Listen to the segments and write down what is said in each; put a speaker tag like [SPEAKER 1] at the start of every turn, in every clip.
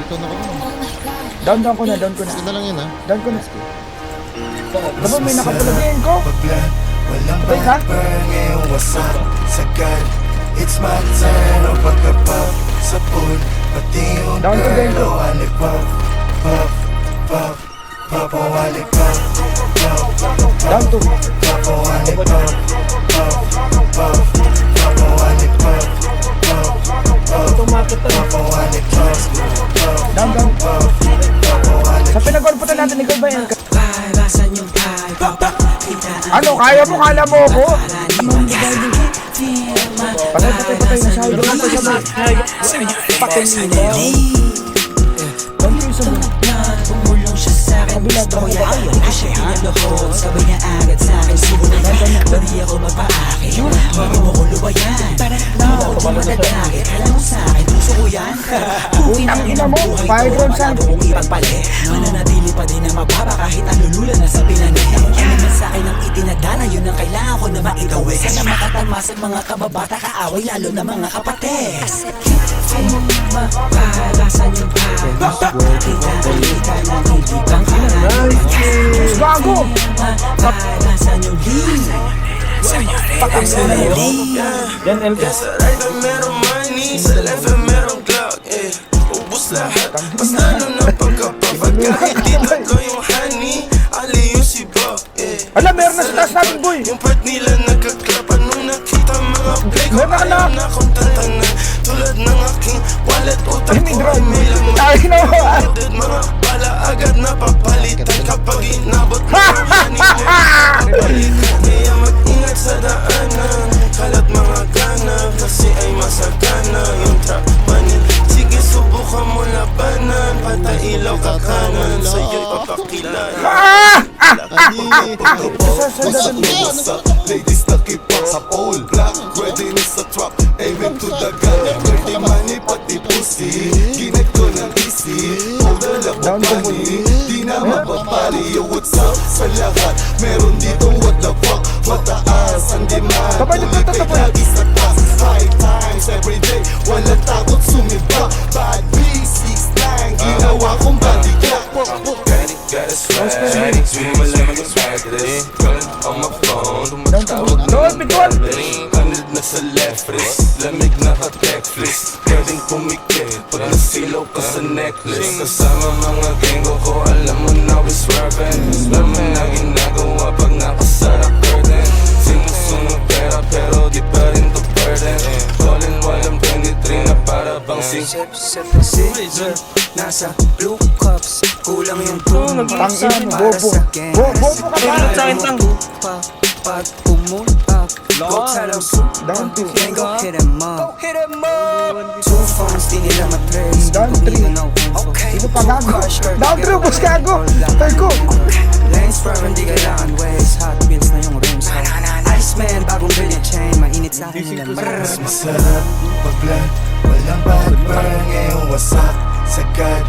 [SPEAKER 1] Down ako na.
[SPEAKER 2] Down ko na.
[SPEAKER 1] Sige na lang yun, ha?
[SPEAKER 2] Down ko na. Diba may nakapulagin ko? Patay ka?
[SPEAKER 3] It's my turn, o pagkapag sa pool. Pati yung
[SPEAKER 2] Down to
[SPEAKER 3] girl,
[SPEAKER 2] ko.
[SPEAKER 3] o alipap. Pop, pop, o alipap.
[SPEAKER 2] Down to.
[SPEAKER 3] Pop, o alipap. Pop, pop, o alipap. Pop, o alipap.
[SPEAKER 2] Down. Sa pinagolputan natin, ikaw ba yan? Ano, kaya mo? Kala mo ako? Patay na siya. Doon ko siya ba? Patay niyo. Doon ko siya ba? Kabila ba?
[SPEAKER 4] Hindi ko siya pinaluhod, sabay niya agad sa'kin. Subukan na, bari ako magpa-akin. Huwag mo ko lubayan, wala ko di madadagit. Alam mo sa'kin, puso ko yan.
[SPEAKER 2] Ang ina mo, firearm saan?
[SPEAKER 4] Wala kong ipagpalit, mananatili pa din na mababa kahit alulula na sa pinanit. Ano man sa'kin ang itinadala, yun ang kailangan ko na maitawid. Sana makatalmas ang mga kababata kaaway, lalo na mga kapatid. Mapahalasan yung kita ng hindi pang
[SPEAKER 2] Gago!
[SPEAKER 4] mapahalasan yung
[SPEAKER 2] Yan, LK.
[SPEAKER 3] Sa right na merong money, sa left na merong clock, eh. Ubus lahat, basta nung napagkapapag. Kahit di tatlo yung honey, ali yung si Bob, eh.
[SPEAKER 2] Alam, meron na sa taas natin, boy!
[SPEAKER 3] Yung part nila nagkaklapa nung nakita mga play ko.
[SPEAKER 2] Meron na
[SPEAKER 3] Ayaw na akong tantanan, tulad ng aking wallet. Utak
[SPEAKER 2] Ay, may
[SPEAKER 3] ko ay
[SPEAKER 2] drone!
[SPEAKER 3] may laman.
[SPEAKER 2] Ay, no!
[SPEAKER 3] Edad mga bala agad na papalitan kapag inabot mo ang honey. Kaya mag-ingat sa daanan, kalat mga gana, kasi ay masagana yung trap money. Sige, subukan mo labanan, patay ilaw ka kanan, sa'yo'y papakilala.
[SPEAKER 1] What's up? Ladies nakipak sa pole. Black, ready na sa trap. Aiming to the gun. Dirty money, pati pussy. Ginag ko ng easy. Powder lang ko pani. Di na mapapali. Yo, what's up sa lahat? Meron dito what the fuck. Mataas ang demand. Tuloy kay lagi sa taas. 5 times every day. Walang takot sumiba. Bad B6 lang. Ginawa kong body clock.
[SPEAKER 3] Got a swag, malaman yung swag this. On my phone, tumatawag
[SPEAKER 2] Doon, bituan!
[SPEAKER 3] Kanid na sa left wrist, lamig na ka-techflix. Pwedeng pumikit pag nasilaw ka sa necklace. Kasama mga genggo ko, alam mo na we swerving. Alam mo na ginagawa pag nakasara curtain. Sinusunog pera pero di pa rin to burden. Callin' while I'm 23 na para bang
[SPEAKER 4] Sip na scissor, nasa blue cups. Kulang yung tulong
[SPEAKER 2] Tangin mo, bobo. Bobo ka ba?
[SPEAKER 4] Pag pumulak, go tell them
[SPEAKER 2] Down to.
[SPEAKER 4] then go hit him up. Two phones, di nila matrace.
[SPEAKER 2] Down
[SPEAKER 4] Kung
[SPEAKER 2] three.
[SPEAKER 4] nila na okay.
[SPEAKER 2] Sino pa gago? Down 3, boss gago! Tay ko!
[SPEAKER 4] Lanes firm, di kailangan ways. Hot wheels na yung rims. Iceman, bagong brilliant chain. Mainit sa akin nila.
[SPEAKER 3] Mas masarap mag-vlog, walang backburn. Ngayong wasak, sagad.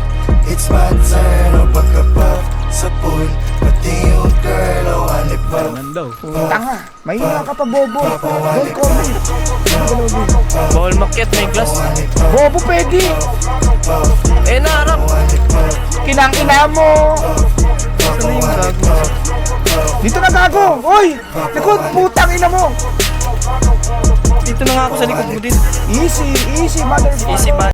[SPEAKER 3] It's my turn, o pagkapap sa pool. Pati yung girl, o alipap.
[SPEAKER 2] Tanga! Mahina ka pa, bobo! Don't call me!
[SPEAKER 5] Bawal makyat, may glass.
[SPEAKER 2] Bobo, pwede!
[SPEAKER 5] Eh, naharap.
[SPEAKER 2] Kinang-ina mo!
[SPEAKER 5] Ano yung gago?
[SPEAKER 2] Dito na gago! Oy! Likod, putang ina mo!
[SPEAKER 5] Dito na nga ako sa likod mo din.
[SPEAKER 2] Easy, mother.
[SPEAKER 5] Easy ba?